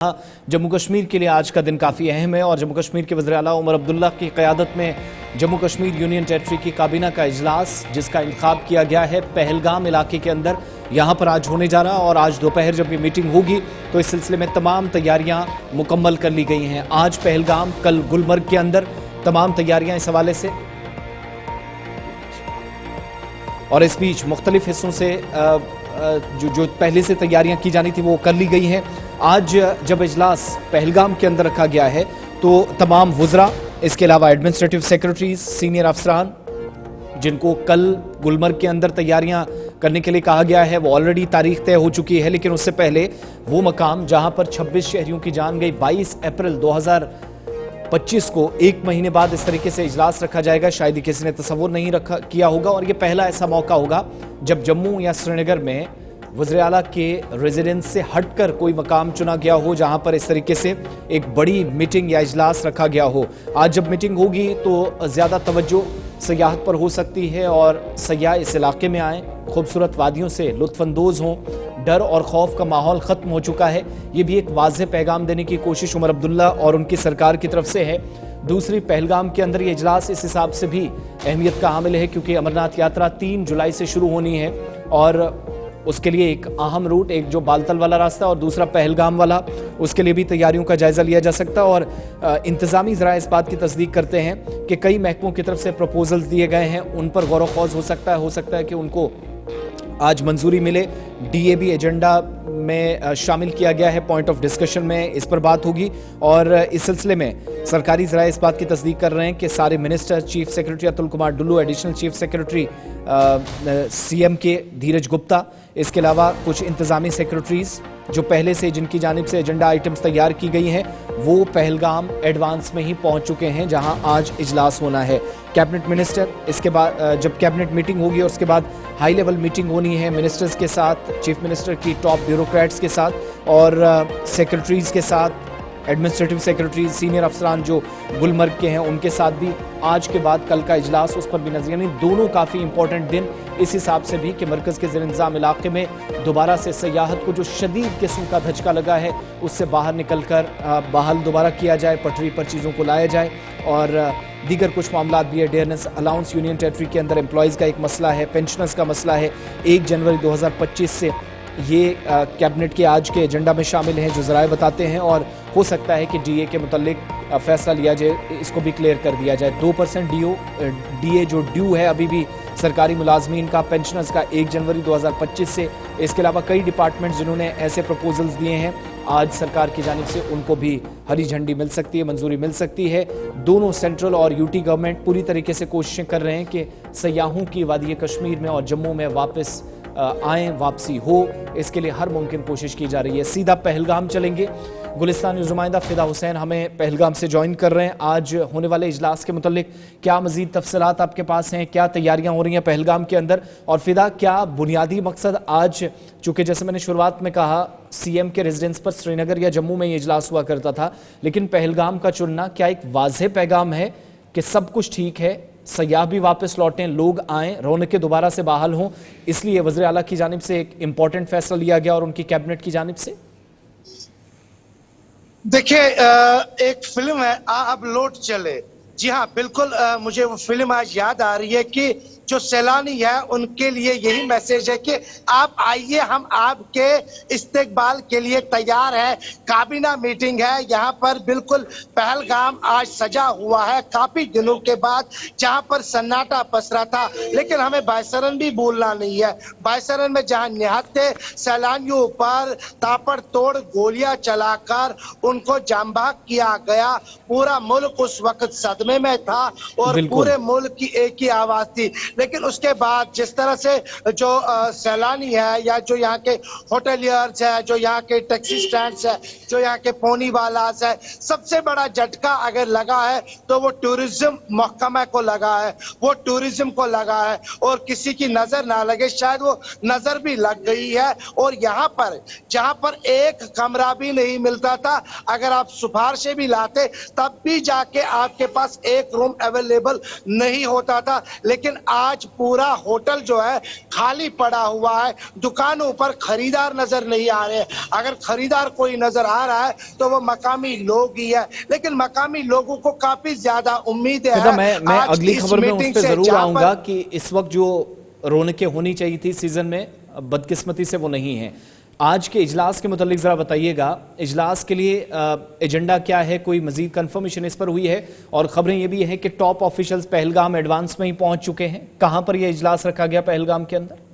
जम्मू कश्मीर के लिए आज का दिन काफ़ी अहम है और जम्मू कश्मीर के वज़ीर आला उमर अब्दुल्ला की क़यादत में जम्मू कश्मीर यूनियन टेरिटरी की काबीना का इजलास जिसका इंतखाब किया गया है पहलगाम इलाके के अंदर, यहाँ पर आज होने जा रहा और आज दोपहर जब ये मीटिंग होगी तो इस सिलसिले में तमाम तैयारियाँ मुकम्मल कर ली गई हैं। आज पहलगाम, कल गुलमर्ग के अंदर तमाम तैयारियाँ इस हवाले से और इस बीच मुख्तलिफ हिस्सों से जो पहले से तैयारियां की जानी थी वो कर ली गई हैं। आज जब इजलास पहलगाम के अंदर रखा गया है तो तमाम वुज़रा, इसके अलावा एडमिनिस्ट्रेटिव सेक्रेटरीज, सीनियर अफसरान जिनको कल गुलमर्ग के अंदर तैयारियां करने के लिए कहा गया है वो ऑलरेडी तारीख तय हो चुकी है, लेकिन उससे पहले वो मकाम जहां पर 26 शहरियों की जान गई, 22 अप्रैल 2025 को एक महीने बाद इस तरीके से इजलास रखा जाएगा, शायद ही किसी ने तसव्वुर नहीं किया होगा और ये पहला ऐसा मौका होगा जब जम्मू या श्रीनगर में वज़ीर आला के रेजिडेंस से हटकर कोई मकाम चुना गया हो जहां पर इस तरीके से एक बड़ी मीटिंग या इजलास रखा गया हो। आज जब मीटिंग होगी तो ज़्यादा तवज्जो सयाहत पर हो सकती है और सयाह इस इलाके में आएँ, खूबसूरत वादियों से लुत्फ़अंदोज़ हों, डर और खौफ का माहौल ख़त्म हो चुका है। ये भी एक वाज़ेह पैगाम देने की कोशिश उमर अब्दुल्ला और उनकी सरकार की तरफ से है। दूसरी, पहलगाम के अंदर ये इजलास इस हिसाब से भी अहमियत का हामिल है क्योंकि अमरनाथ यात्रा 3 जुलाई से शुरू होनी है और उसके लिए एक अहम रूट, एक जो बालतल वाला रास्ता और दूसरा पहलगाम वाला, उसके लिए भी तैयारियों का जायज़ा लिया जा सकता है और इंतज़ामी ज़राए इस बात की तस्दीक करते हैं कि कई महकमों की तरफ से प्रपोजल्स दिए गए हैं, उन पर गौर व खौज हो सकता है कि उनको आज मंजूरी मिले। डीए भी एजेंडा में शामिल किया गया है, पॉइंट ऑफ डिस्कशन में इस पर बात होगी और इस सिलसिले में सरकारी ज़राए इस बात की तस्दीक कर रहे हैं कि सारे minister, chief secretary Atul Kumar Dullu, additional chief secretary CM के धीरज गुप्ता, इसके अलावा कुछ इंतज़ामी सेक्रेटरीज जो पहले से जिनकी जानिब से एजेंडा आइटम्स तैयार की गई हैं वो पहलगाम एडवांस में ही पहुंच चुके हैं जहां आज इजलास होना है। कैबिनेट मिनिस्टर, इसके बाद जब कैबिनेट मीटिंग होगी और उसके बाद हाई लेवल मीटिंग होनी है मिनिस्टर्स के साथ, चीफ मिनिस्टर की टॉप ब्यूरोक्रेट्स के साथ और सेक्रेटरीज के साथ, एडमिनिस्ट्रेटिव सेक्रेटरीज, सीनियर अफसरान जो गुलमर्ग के हैं उनके साथ भी आज के बाद कल का इजलास, उस पर भी नजर, यानी दोनों काफ़ी इंपॉर्टेंट दिन इस हिसाब से भी कि मरकज़ के ज़ेर इंतज़ाम इलाके में दोबारा से सयाहत को जो शदीद किस्म का धचका लगा है उससे बाहर निकल कर बहाल दोबारा किया जाए, पटरी पर चीज़ों को लाया जाए और दीगर कुछ मामला भी है। डेयरनेस अलाउंस यूनियन टेरिटरी के अंदर एम्प्लॉयज़ का एक मसला है, पेंशनर्स का मसला है, 1 जनवरी 2025 से ये कैबिनेट के आज के एजेंडा में शामिल हैं जो ज़राए बताते हैं और हो सकता है कि डीए के मुतालिक फैसला लिया जाए, इसको भी क्लियर कर दिया जाए। 2% डीए जो ड्यू है अभी भी सरकारी मुलाजमीन का, पेंशनर्स का 1 जनवरी 2025 से, इसके अलावा कई डिपार्टमेंट्स जिन्होंने ऐसे प्रपोजल्स दिए हैं आज सरकार की जानिब से उनको भी हरी झंडी मिल सकती है, मंजूरी मिल सकती है। दोनों सेंट्रल और यूटी गवर्नमेंट पूरी तरीके से कोशिशें कर रहे हैं कि सयाहों की वादी कश्मीर में और जम्मू में वापस आएँ, वापसी हो, इसके लिए हर मुमकिन कोशिश की जा रही है। सीधा पहलगाम चलेंगे, गुलिस्तान न्यूज़ नुमाइंदा फ़िदा हुसैन हमें पहलगाम से ज्वाइन कर रहे हैं। आज होने वाले इजलास के मुतालिक क्या मज़ीद तफसीलात आपके पास हैं, क्या तैयारियां हो रही हैं पहलगाम के अंदर और फ़िदा क्या बुनियादी मकसद आज, चूँकि जैसे मैंने शुरुआत में कहा सीएम के रेजिडेंस पर श्रीनगर या जम्मू में ये इजलास हुआ करता था, लेकिन पहलगाम का चुनना क्या एक वाज़ेह पैगाम है कि सब कुछ ठीक है, सयाह भी वापस लौटें, लोग आएँ, रौनकें दोबारा से बहाल हों, इसलिए वज़ीर आला की जानिब से एक इम्पॉर्टेंट फैसला लिया गया और उनकी कैबिनेट की जानिब से? देखिए, एक फिल्म है अब लौट चले, जी हाँ बिल्कुल, मुझे वो फिल्म आज याद आ रही है कि जो सैलानी है उनके लिए यही मैसेज है कि आप आइए, हम आपके इस्तकबाल के लिए तैयार है। काबीना मीटिंग है यहाँ पर, बिल्कुल पहलगाम आज सजा हुआ है काफी दिनों के बाद, जहाँ पर सन्नाटा पसरा था, लेकिन हमें बायसरन भी भूलना नहीं है। बायसरन में जहाँ निहत्ते सैलानियों पर ताबड़तोड़ गोलियां चलाकर उनको जांबाग किया गया, पूरा मुल्क उस वक्त सदमे में था और पूरे मुल्क की एक ही आवाज थी। लेकिन उसके बाद जिस तरह से जो सैलानी है या जो यहाँ के होटलियर्स है, जो यहाँ के टैक्सी स्टैंड्स है, जो यहाँ के पोनी वालास है, सबसे बड़ा झटका अगर लगा है तो वो टूरिज्म महकमा को लगा है, वो टूरिज्म को लगा है और किसी की नजर ना लगे, शायद वो नजर भी लग गई है। और यहाँ पर जहाँ पर एक कमरा भी नहीं मिलता था, अगर आप सिफारिशें भी लाते तब भी जाके आपके पास एक रूम अवेलेबल नहीं होता था, लेकिन आज पूरा होटल जो है खाली पड़ा हुआ है, दुकानों पर खरीदार नजर नहीं आ रहे। अगर खरीदार कोई नजर आ रहा है तो वो मकामी लोग ही है, लेकिन मकामी लोगों को काफी ज्यादा उम्मीद है। मैं आज अगली इस खबर में उस मीटिंग पर से जरूर जहां आऊंगा पर कि इस वक्त जो रौनकें होनी चाहिए थी सीजन में, बदकिस्मती से वो नहीं है। आज के इजलास के मुतालिक जरा बताइएगा, इजलास के लिए एजेंडा क्या है, कोई मजीद कंफर्मेशन इस पर हुई है? और खबरें ये भी हैं कि टॉप ऑफिशियल्स पहलगाम एडवांस में ही पहुंच चुके हैं। कहां पर यह इजलास रखा गया पहलगाम के अंदर?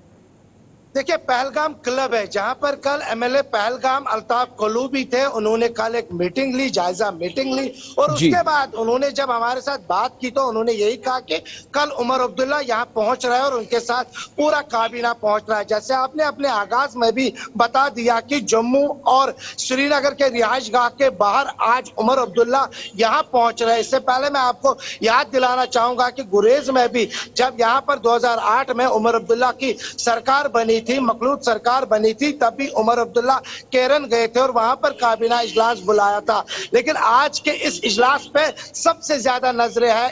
देखिए, पहलगाम क्लब है जहां पर कल एमएलए पहलगाम अल्ताफ कलूबी थे। उन्होंने कल एक मीटिंग ली, जायजा मीटिंग ली, और उसके बाद उन्होंने जब हमारे साथ बात की तो उन्होंने यही कहा कि कल उमर अब्दुल्ला यहां पहुंच रहे हैं और उनके साथ पूरा काबीना पहुंच रहा है। जैसे आपने अपने आगाज में भी बता दिया कि जम्मू और श्रीनगर के रिहाइश गाह के बाहर आज उमर अब्दुल्ला यहां पहुंच रहे हैं। इससे पहले मैं आपको याद दिलाना चाहूंगा कि गुरेज में भी जब यहां पर 2008 में उमर अब्दुल्ला की सरकार बनी थी, मखलूद सरकार बनी थी, तब भी उमर अब्दुल्ला केरन गए थे और वहां पर काबीना इजलास बुलाया था। लेकिन आज के इस इजलास पे सबसे ज्यादा नजरें है,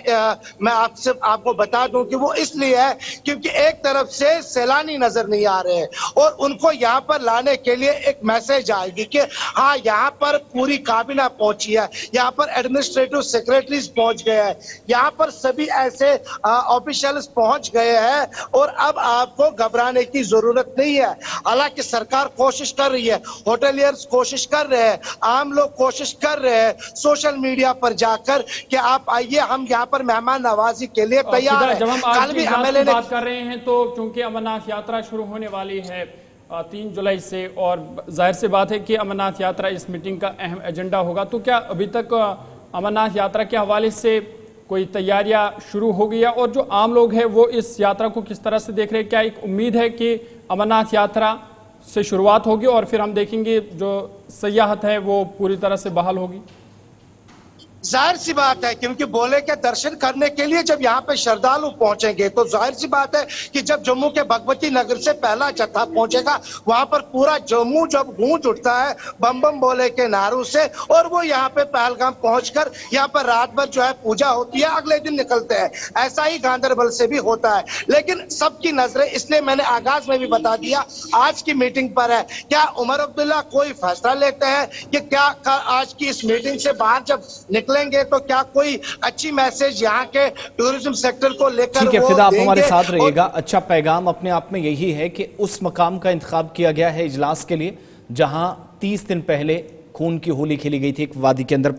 मैं आपको बता दूं कि वो इसलिए है क्योंकि एक तरफ से सैलानी नजर नहीं आ रहे हैं और उनको यहाँ पर लाने के लिए एक मैसेज आएगी कि हाँ, यहाँ पर पूरी काबीना पहुंची है, यहाँ पर एडमिनिस्ट्रेटिव सेक्रेटरीज पहुंच गए हैं, यहाँ पर सभी ऐसे ऑफिशियल्स पहुंच गए हैं और अब आपको घबराने की जरूरत नहीं है। हालांकि सरकार कोशिश कर रही है, होटलियर्स कोशिश कर रहे हैं, आम लोग कोशिश कर रहे हैं सोशल मीडिया पर जाकर कि आप आइए, हम यहाँ पर मेहमान नवाजी के लिए तैयार हैं। जब हम आज कल भी की बात कर रहे हैं तो क्योंकि अमरनाथ यात्रा शुरू होने वाली है 3 जुलाई से, और जाहिर सी बात है कि अमरनाथ यात्रा इस मीटिंग का अहम एजेंडा होगा, तो क्या अभी तक अमरनाथ यात्रा के हवाले से कोई तैयारियां शुरू हो गई है? और जो आम लोग हैं वो इस यात्रा को किस तरह से देख रहे हैं? क्या एक उम्मीद है कि अमरनाथ यात्रा से शुरुआत होगी और फिर हम देखेंगे जो सयाहत है वो पूरी तरह से बहाल होगी? जाहिर सी बात है, क्योंकि बोले के दर्शन करने के लिए जब यहाँ पे श्रद्धालु पहुंचेंगे तो जाहिर सी बात है कि जब जम्मू के भगवती नगर से पहला जत्था पहुंचेगा, वहां पर पूरा जम्मू जब गूंज उठता है बम बम बोले के नारों से, और वो यहाँ पे पहलगाम पहुंचकर यहाँ पर रात भर जो है पूजा होती है, अगले दिन निकलते हैं। ऐसा ही गांदरबल से भी होता है, लेकिन सबकी नजरें, इसलिए मैंने आगाज में भी बता दिया, आज की मीटिंग पर है। क्या उमर अब्दुल्ला कोई फैसला लेते हैं कि क्या आज की इस मीटिंग से बाहर जब लेंगे तो क्या कोई अच्छी मैसेज यहाँ के टूरिज्म सेक्टर को लेकर? ठीक है फिदा, आप हमारे साथ रहिएगा। अच्छा पैगाम अपने आप में यही है कि उस मकाम का इंतखाब किया गया है इजलास के लिए जहां 30 दिन पहले खून की होली खेली गई थी एक वादी के अंदर।